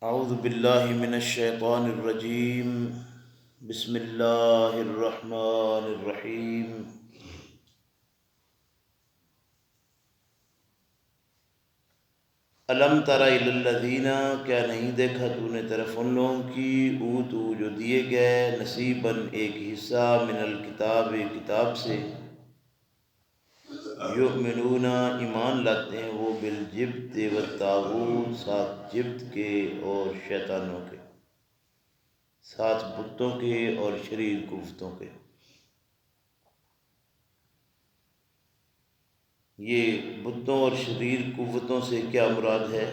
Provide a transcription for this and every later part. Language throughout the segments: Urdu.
اعوذ باللہ من الشیطان الرجیم، بسم اللہ الرحمن الرحیم۔ الم تر الی الذین، کیا نہیں دیکھا تو نے طرف ان لوگوں کی، اوتوا جو دیے گئے، نصیباً ایک حصہ، من الکتاب کتاب سے، یؤمنون ایمان لاتے ہیں وہ، بالجبت والطاغوت ساتھ جبت کے اور شیطانوں کے، ساتھ بتوں کے اور شریر قوتوں کے۔ یہ بتوں اور شریر قوتوں سے کیا مراد ہے؟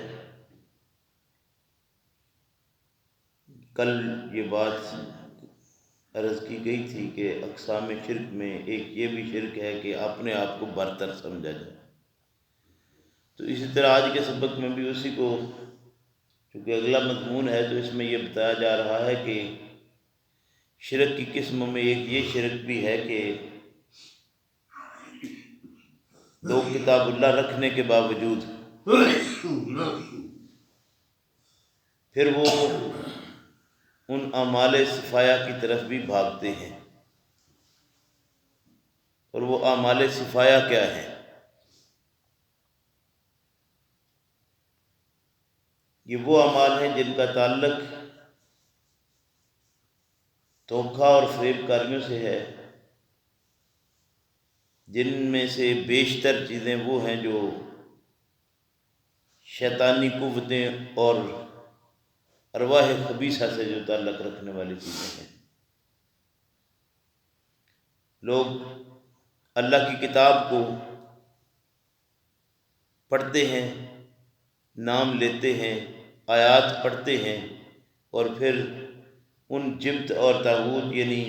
کل یہ بات عرض کی گئی تھی کہ اقسام شرک میں ایک یہ بھی شرک ہے کہ اپنے آپ کو برتر سمجھا جائے۔ تو اسی طرح آج کے سبق میں بھی اسی کو، چونکہ اگلا مضمون ہے تو اس میں یہ بتایا جا رہا ہے کہ شرک کی قسموں میں ایک یہ شرک بھی ہے کہ لوگ کتاب اللہ رکھنے کے باوجود پھر وہ ان اعمال صفایہ کی طرف بھی بھاگتے ہیں۔ اور وہ اعمال صفایہ کیا ہیں؟ یہ وہ اعمال ہیں جن کا تعلق دھوکہ اور فریب کاریوں سے ہے، جن میں سے بیشتر چیزیں وہ ہیں جو شیطانی قوتیں اور ارواح خبیثہ سے جو تعلق رکھنے والی چیزیں ہیں۔ لوگ اللہ کی کتاب کو پڑھتے ہیں، نام لیتے ہیں، آیات پڑھتے ہیں، اور پھر ان جبت اور طاغوت یعنی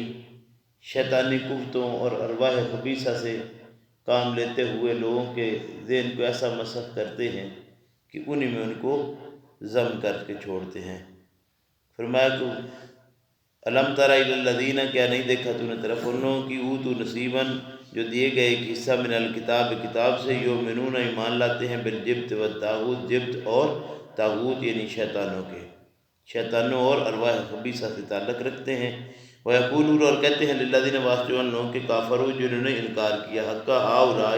شیطانی قوتوں اور ارواح خبیثہ سے کام لیتے ہوئے لوگوں کے ذہن کو ایسا مسخ کرتے ہیں کہ انہی میں ان کو ضم کر کے چھوڑتے ہیں۔ فرمایا کہ الم تر الی الذین، کیا نہیں دیکھا تو نے طرف ان لوگوں کی، اوتوا نصیباً جو دیے گئے ایک حصہ، من الکتاب کتاب سے، یؤمنون ایمان لاتے ہیں، بالجبت والطاغوت جبت اور طاغوت یعنی شیطانوں کے، شیطانوں اور ارواح خبیثہ سے تعلق رکھتے ہیں۔ ویقولون، اور کہتے ہیں، للذین، واسطے ان لوگوں کے، کافروا جنہوں نے انکار کیا، حق ہؤلاء،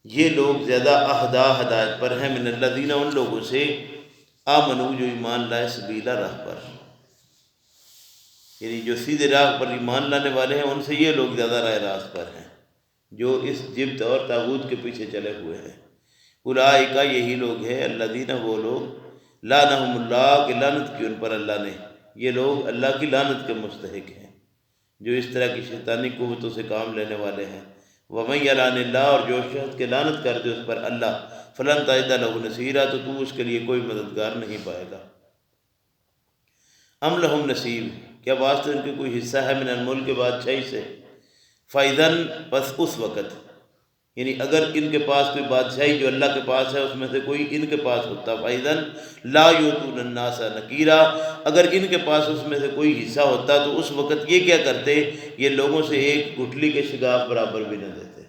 یہ لوگ زیادہ اہدیٰ ہدایت پر ہیں، من الذین، ان لوگوں سے، آمنوا جو ایمان لائے، سبیلا راہ پر، یعنی جو سیدھے راہ پر ایمان لانے والے ہیں ان سے یہ لوگ زیادہ راہ راست پر ہیں جو اس جبت اور طاغوت کے پیچھے چلے ہوئے ہیں۔ اولئک، یہی لوگ ہیں، الذین، وہ لوگ، لعنہم اللہ، کہ لعنت کی ان پر اللہ نے، یہ لوگ اللہ کی لعنت کے مستحق ہیں جو اس طرح کی شیطانی قوتوں سے کام لینے والے ہیں۔ ومن یلعن اللہ، اور جو شخص کے لعنت کر دے اس پر اللہ، فلن تجد لہ نصیرا، تو اس کے لیے کوئی مددگار نہیں پائے گا۔ ام لہم نصیب، کیا واسطے ان کے کوئی حصہ ہے، من الملک، بادشاہی سے، فَإِذًا، بس اس وقت، یعنی اگر ان کے پاس کوئی بادشاہی جو اللہ کے پاس ہے اس میں سے کوئی ان کے پاس ہوتا، فَإِذًا لَا يُؤْتُونَ النَّاسَ نَقِيرًا، اگر ان کے پاس اس میں سے کوئی حصہ ہوتا تو اس وقت یہ کیا کرتے، یہ لوگوں سے ایک گٹھلی کے شگاف برابر بھی نہ دیتے،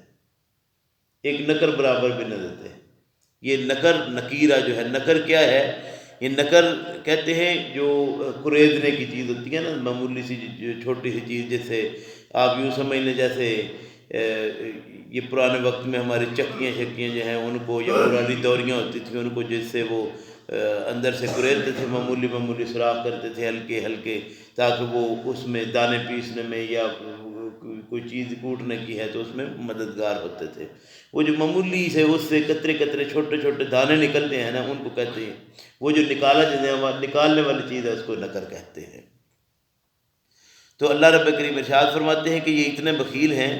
ایک نکر برابر بھی نہ دیتے۔ یہ نکر، نکیرہ جو ہے، نکر کیا ہے؟ یہ نکر کہتے ہیں جو کریدنے کی چیز ہوتی ہے نا، معمولی سی چھوٹی سی چیز، جیسے آپ یوں سمجھ لیں جیسے یہ پرانے وقت میں ہماری چکیاں شکیاں جو ہیں ان کو، یا پرانی دوریاں ہوتی تھیں ان کو، جس سے وہ اندر سے کریدتے تھے، معمولی معمولی سوراخ کرتے تھے ہلکے ہلکے، تاکہ وہ اس میں دانے پیسنے میں یا کوئی چیز کوٹنے کی ہے تو اس میں مددگار ہوتے تھے۔ وہ جو معمولی سے اس سے قطرے قطرے چھوٹے چھوٹے دانے نکلتے ہیں نا، ان کو کہتے ہیں، وہ جو نکالنے والی چیز ہے اس کو نکر کہتے ہیں۔ تو اللہ رب کریم ارشاد فرماتے ہیں کہ یہ اتنے بخیل ہیں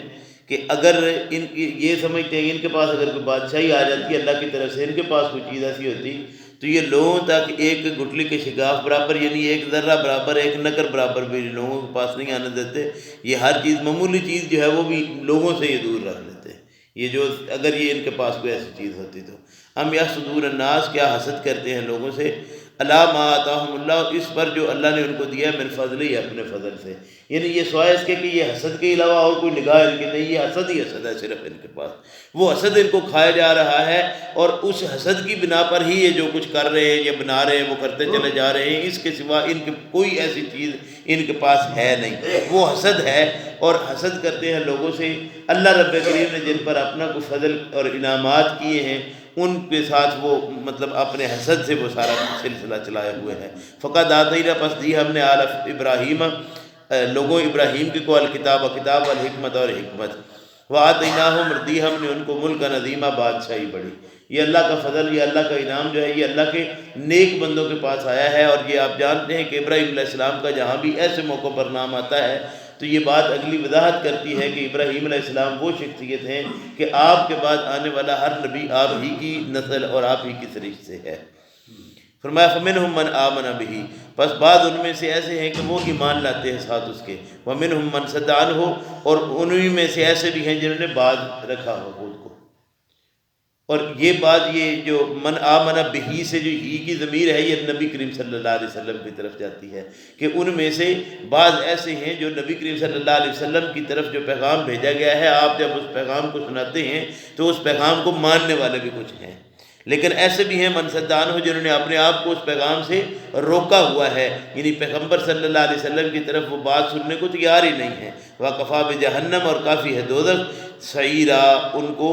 کہ اگر ان یہ سمجھتے ہیں ان کے پاس اگر کوئی بادشاہی آ جاتی ہے اللہ کی طرف سے، ان کے پاس کوئی چیز ایسی ہوتی تو یہ لوگوں تک ایک گٹھلی کے شگاف برابر، یعنی ایک ذرہ برابر، ایک نکر برابر بھی لوگوں کے پاس نہیں آنے دیتے۔ یہ ہر چیز، معمولی چیز جو ہے وہ بھی لوگوں سے یہ دور رکھ لیتے ہیں، یہ جو اگر یہ ان کے پاس کوئی ایسی چیز ہوتی تو۔ ہم یحسدون الناس، کیا حسد کرتے ہیں لوگوں سے، علامہ آتاہم اللہ، اس پر جو اللہ نے ان کو دیا ہے من فضل ہی، اپنے فضل سے، یعنی یہ سوائے اس کے کہ یہ حسد کے علاوہ اور کوئی نگاہ ان کی نہیں، یہ حسد ہی حسد ہے صرف ان کے پاس، وہ حسد ان کو کھایا جا رہا ہے، اور اس حسد کی بنا پر ہی یہ جو کچھ کر رہے ہیں، یہ بنا رہے ہیں، وہ کرتے چلے جا رہے ہیں، اس کے سوا ان کے کوئی ایسی چیز ان کے پاس ہے نہیں، وہ حسد ہے، اور حسد کرتے ہیں لوگوں سے۔ اللہ رب کریم نے جن پر اپنا کوئی فضل اور انعامات کیے ہیں ان کے ساتھ وہ مطلب اپنے حسد سے وہ سارا سلسلہ چلائے ہوئے ہیں۔ فقط آتینا، پس دی ہم نے آل ابراہیم، لوگوں ابراہیم کی کو الکتاب و کتاب، الحکمت اور حکمت، وآتیناہم، دی ہم نے ان کو ملک عظیمہ، بادشاہی بڑی۔ یہ اللہ کا فضل، یہ اللہ کا انعام جو ہے یہ اللہ کے نیک بندوں کے پاس آیا ہے، اور یہ آپ جانتے ہیں کہ ابراہیم علیہ السلام کا جہاں بھی ایسے موقع پر نام آتا ہے تو یہ بات اگلی وضاحت کرتی ہے کہ ابراہیم علیہ السلام وہ شخصیت ہیں کہ آپ کے بعد آنے والا ہر نبی آپ ہی کی نسل اور آپ ہی کی سرشت سے ہے۔ فرمایا فمنہم من آمن بہ، پس بعض ان میں سے ایسے ہیں کہ وہ ایمان لاتے ہیں ساتھ اس کے، ومنہم من صد عنہ، اور انہی میں سے ایسے بھی ہیں جنہوں نے باز رکھا ہو خود کو۔ اور یہ بات، یہ جو من آمن بہ سے جو ہی کی ضمیر ہے یہ نبی کریم صلی اللہ علیہ وسلم کی طرف جاتی ہے، کہ ان میں سے بعض ایسے ہیں جو نبی کریم صلی اللہ علیہ وسلم کی طرف جو پیغام بھیجا گیا ہے، آپ جب اس پیغام کو سناتے ہیں تو اس پیغام کو ماننے والے بھی کچھ ہیں، لیکن ایسے بھی ہیں من صد عنہ جنہوں نے اپنے آپ کو اس پیغام سے روکا ہوا ہے، یعنی پیغمبر صلی اللہ علیہ وسلم کی طرف وہ بات سننے کو تیار ہی نہیں ہے۔ وَكَفَىٰ بِجَهَنَّمَ، اور کافی ہے دوزخ، سعیرا، ان کو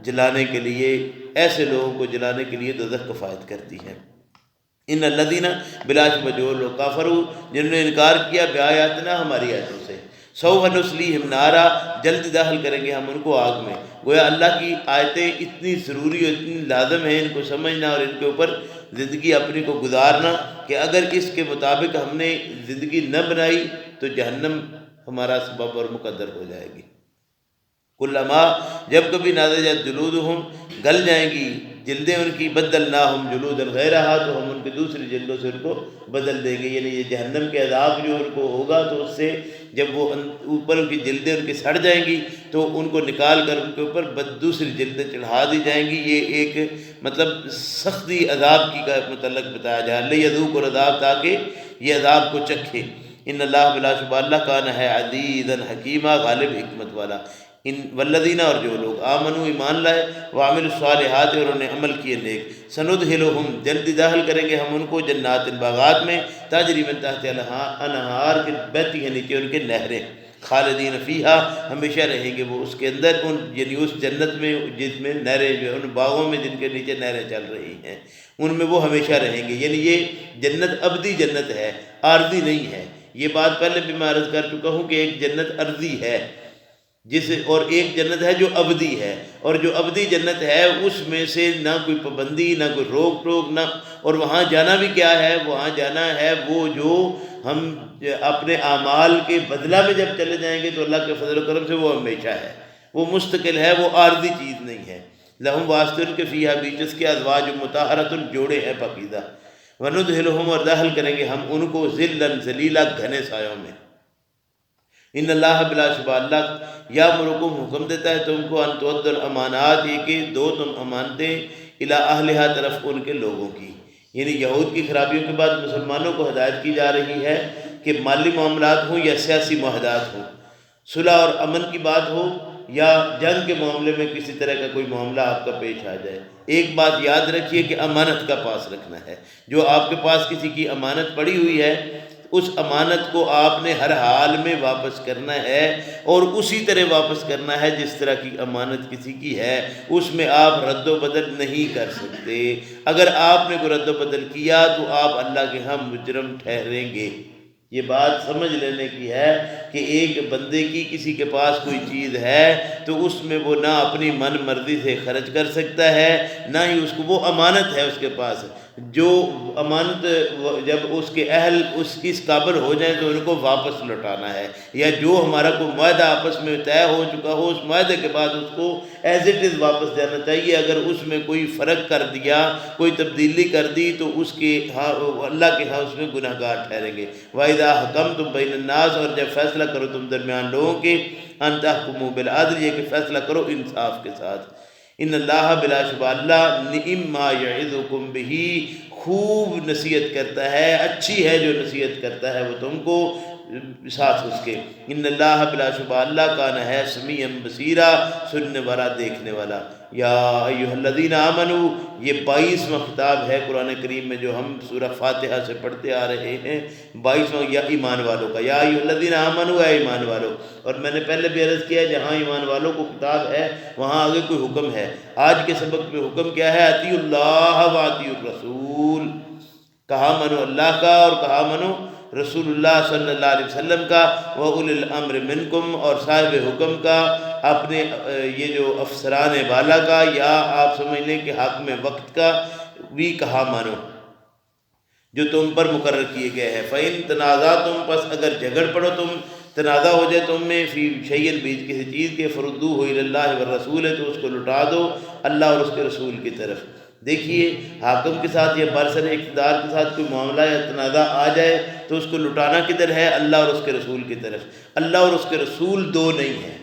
جلانے کے لیے، ایسے لوگوں کو جلانے کے لیے دوزخ کفایت کرتی ہے۔ ان الذین، بلا شبہ جو لوگ کافروا، جنہوں نے انکار کیا بآیاتنا، ہماری آیتوں سے، سوف نصلیہم نارا، جلد داخل کریں گے ہم ان کو آگ میں۔ گویا اللہ کی آیتیں اتنی ضروری اور اتنی لازم ہیں ان کو سمجھنا اور ان کے اوپر زندگی اپنی کو گزارنا کہ اگر اس کے مطابق ہم نے زندگی نہ بنائی تو جہنم ہمارا سبب اور مقدر ہو جائے گی۔ کلما، جب کبھی ناضجت جلودہم، گل جائیں گی جلدیں ان کی، بدلناہم جلودا غیرہا، تو ہم ان کی دوسری جلدوں سے ان کو بدل دیں گے، یعنی یہ جہنم کے عذاب جو ان کو ہوگا تو اس سے جب وہ اوپر ان کی جلدیں ان کی سڑ جائیں گی تو ان کو نکال کر ان کے اوپر دوسری جلدیں چڑھا دی جائیں گی۔ یہ ایک مطلب سختی عذاب کی کا متعلق بتایا جائے، لیذوقوا العذاب، تاکہ یہ عذاب کو چکھے۔ ان اللہ، بلا شبہ اللہ، کان ہے عزیزا حکیمہ، غالب حکمت والا۔ ان والذین، اور جو لوگ آمنوا، ایمان لائے، وعملوا الصالحات، اور انہوں نے عمل کیے نیک، سندخلہم، جلدی داخل کریں گے ہم ان کو، جنات، باغات میں، تجری من تحتہا انہار، کے بہتی ہیں نیچے ان کے نہریں، خالدین فیہا، ہمیشہ رہیں گے وہ اس کے اندر، ان یعنی اس جنت میں جس میں نہریں، جو ان باغوں میں جن کے نیچے نہریں چل رہی ہیں ان میں وہ ہمیشہ رہیں گے، یعنی یہ جنت ابدی جنت ہے، عارضی نہیں ہے۔ یہ بات پہلے بھی میں عرض کر چکا ہوں کہ ایک جنت عرضی ہے اور ایک جنت ہے جو ابدی ہے، اور جو ابدی جنت ہے اس میں سے نہ کوئی پابندی، نہ کوئی روک ٹوک، نہ، اور وہاں جانا بھی کیا ہے، وہاں جانا ہے وہ جو ہم اپنے اعمال کے بدلہ میں جب چلے جائیں گے تو اللہ کے فضل و کرم سے وہ ہمیشہ ہے، وہ مستقل ہے، وہ عارضی چیز نہیں ہے۔ لہم، واسطے ان کے فیہا، بیچ اس کے، ازواج مطہرۃ، جوڑے ہیں پاکیزہ، وندخلہم، اور داخل کریں گے ہم ان کو، ذلا، ذلیلا، گھنے سایوں میں۔ ان اللہ، بلا شبہ اللہ، یامرکم، حکم دیتا ہے تم کو، ان تؤدوا الامانات، یہ کہ دو تم امانتیں، الی اہلہا، طرف ان کے لوگوں کی، یعنی یہود کی خرابیوں کے بعد مسلمانوں کو ہدایت کی جا رہی ہے کہ مالی معاملات ہوں یا سیاسی معاہدات ہوں، صلح اور امن کی بات ہو یا جنگ کے معاملے میں کسی طرح کا کوئی معاملہ آپ کا پیش آ جائے، ایک بات یاد رکھیے کہ امانت کا پاس رکھنا ہے۔ جو آپ کے پاس کسی کی امانت پڑی ہوئی ہے اس امانت کو آپ نے ہر حال میں واپس کرنا ہے، اور اسی طرح واپس کرنا ہے جس طرح کی امانت کسی کی ہے، اس میں آپ رد و بدل نہیں کر سکتے۔ اگر آپ نے کوئی رد و بدل کیا تو آپ اللہ کے ہاں مجرم ٹھہریں گے۔ یہ بات سمجھ لینے کی ہے کہ ایک بندے کی کسی کے پاس کوئی چیز ہے تو اس میں وہ نہ اپنی من مرضی سے خرچ کر سکتا ہے، نہ ہی اس کو، وہ امانت ہے اس کے پاس، جو امانت جب اس کے اہل اس قابل ہو جائیں تو ان کو واپس لوٹانا ہے، یا جو ہمارا کوئی معاہدہ آپس میں طے ہو چکا ہو اس معاہدے کے بعد اس کو ایز اٹ از واپس جانا چاہیے۔ اگر اس میں کوئی فرق کر دیا، کوئی تبدیلی کر دی تو اس کے ہاں، اللہ کے ہاں اس میں گناہ گار ٹھہریں گے۔ وَإِذَا حَكَمْتُمْ بَيْنَ النَّاسِ، اور جب فیصلہ کرو تم درمیان لوگوں کے، أَن تَحْكُمُوا بِالْعَدْلِ، یہ کہ فیصلہ کرو انصاف کے ساتھ۔ ان اللہ، بلا شبہ اللہ، نعم ما یعظکم بہ، خوب نصیحت کرتا ہے، اچھی ہے جو نصیحت کرتا ہے وہ تم کو ساتھ اس کے۔ ان اللہ بلا شبہ اللہ کان ہے سمیع بصیرا، سننے والا دیکھنے والا۔ یا ایھا الذین آمنوا، یہ 22واں خطاب ہے قرآن کریم میں جو ہم سورہ فاتحہ سے پڑھتے آ رہے ہیں، 22واں یا ایمان والوں کا، یا ایھا الذین آمنوا، اے ایمان والو۔ اور میں نے پہلے بھی عرض کیا جہاں ایمان والوں کو خطاب ہے وہاں آگے کوئی حکم ہے۔ آج کے سبق میں حکم کیا ہے؟ اطیعوا اللہ واطیعوا الرسول، کہا منو اللہ کا اور کہا منو رسول اللہ صلی اللہ علیہ وسلم کا، وَأُولِي الْأَمْرِ مِنْكُمْ، اور صاحب حکم کا، اپنے یہ جو افسران بالا کا، یا آپ سمجھ لیں کہ حاکم وقت کا بھی کہا مانو جو تم پر مقرر کیے گئے ہیں۔ فَإِن تَنَازَعْتُمْ، پس اگر جھگڑ پڑو تم، تنازع ہو جائے تم میں، فی شیء بیچ کسی چیز کے، فَرُدُّوهُ إِلَى اللَّهِ وَالرَّسُولِ، تو اس کو لٹا دو اللہ اور اس کے رسول کی طرف۔ دیکھیے حاکم کے ساتھ یا برسر اقتدار کے ساتھ کوئی معاملہ یا تنازع آ جائے تو اس کو لٹانا کدھر ہے؟ اللہ اور اس کے رسول کی طرف۔ اللہ اور اس کے رسول دو نہیں ہیں،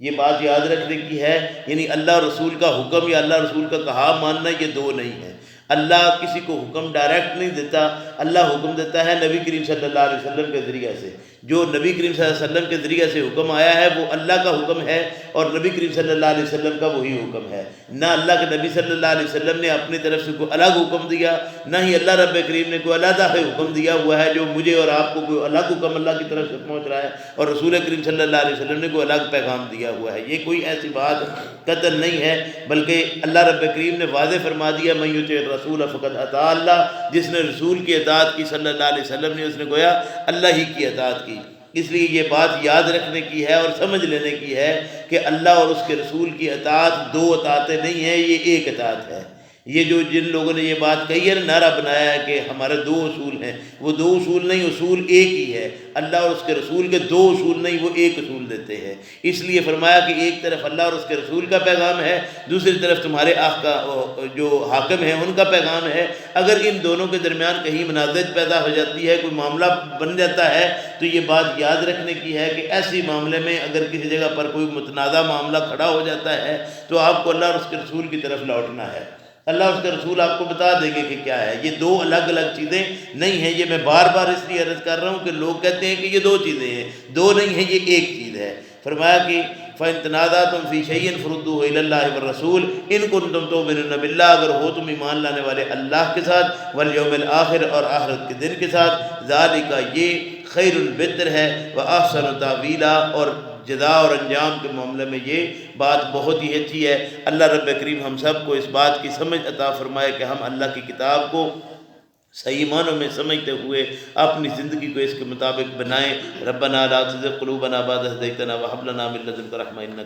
یہ بات یاد رکھنے کی ہے، یعنی اللہ اور رسول کا حکم یا اللہ رسول کا کہا ماننا یہ دو نہیں ہے۔ اللہ کسی کو حکم ڈائریکٹ نہیں دیتا، اللہ حکم دیتا ہے نبی کریم صلی اللہ علیہ وسلم کے ذریعے سے۔ جو نبی کریم صلی اللہ علیہ وسلم کے ذریعے سے حکم آیا ہے وہ اللہ کا حکم ہے، اور نبی کریم صلی اللہ علیہ وسلم کا وہی حکم ہے۔ نہ اللہ کے نبی صلی اللہ علیہ وسلم نے اپنی طرف سے کوئی الگ حکم دیا، نہ ہی اللہ رب کریم نے کوئی علیحدہ حکم دیا ہوا ہے جو مجھے اور آپ کو کوئی الگ حکم اللہ کی طرف سے پہنچ رہا ہے، اور رسول کریم صلی اللہ علیہ وسلم نے کوئی الگ پیغام دیا ہوا ہے۔ یہ کوئی ایسی بات قطعاً نہیں ہے، بلکہ اللہ رب کریم نے واضح فرما دیا، من یطع الرسول فقد اطاع اللہ، جس نے رسول کی اطاعت کی صلی اللہ علیہ وسلم نے، اس نے گویا اللہ ہی کی اطاعت کی۔ اس لیے یہ بات یاد رکھنے کی ہے اور سمجھ لینے کی ہے کہ اللہ اور اس کے رسول کی اطاعت دو اطاعتیں نہیں ہیں، یہ ایک اطاعت ہے۔ یہ جو جن لوگوں نے یہ بات کہی ہے، نعرہ بنایا ہے کہ ہمارے دو اصول ہیں، وہ دو اصول نہیں، اصول ایک ہی ہے۔ اللہ اور اس کے رسول کے دو اصول نہیں، وہ ایک اصول دیتے ہیں۔ اس لیے فرمایا کہ ایک طرف اللہ اور اس کے رسول کا پیغام ہے، دوسری طرف تمہارے جو حاکم ہیں ان کا پیغام ہے۔ اگر ان دونوں کے درمیان کہیں منازعت پیدا ہو جاتی ہے، کوئی معاملہ بن جاتا ہے، تو یہ بات یاد رکھنے کی ہے کہ ایسی معاملے میں اگر کسی جگہ پر کوئی متنازع معاملہ کھڑا ہو جاتا ہے تو آپ کو اللہ اور اس کے رسول کی طرف لوٹنا ہے۔ اللہ اور اس کے رسول آپ کو بتا دیں گے کہ کیا ہے۔ یہ دو الگ الگ چیزیں نہیں ہیں۔ یہ میں بار بار اس لیے عرض کر رہا ہوں کہ لوگ کہتے ہیں کہ یہ دو چیزیں ہیں، دو نہیں ہیں، یہ ایک چیز ہے۔ فرمایا کہ فَإِن تَنَازَعْتُمْ فِي شَيْءٍ فَرُدُّوهُ إِلَى اللَّهِ وَالرَّسُولِ إِن كُنتُمْ تُؤْمِنُونَ بِاللَّهِ، اگر ہو تم ایمان لانے والے اللہ کے ساتھ، وَالْيَوْمِ الْآخِرِ، اور آخرت کے دن کے ساتھ، ذَلِكَ، یہ خیر بہتر ہے، وَأَحْسَنُ تَأْوِيلًا، اور جزا اور انجام کے معاملے میں یہ بات بہت ہی اچھی ہے۔ اللہ رب کریم ہم سب کو اس بات کی سمجھ عطا فرمائے کہ ہم اللہ کی کتاب کو صحیح معنوں میں سمجھتے ہوئے اپنی زندگی کو اس کے مطابق بنائیں۔ ربنا لا تزغ قلوبنا بعد إذ هديتنا وهب لنا من لدنك رحمة إنك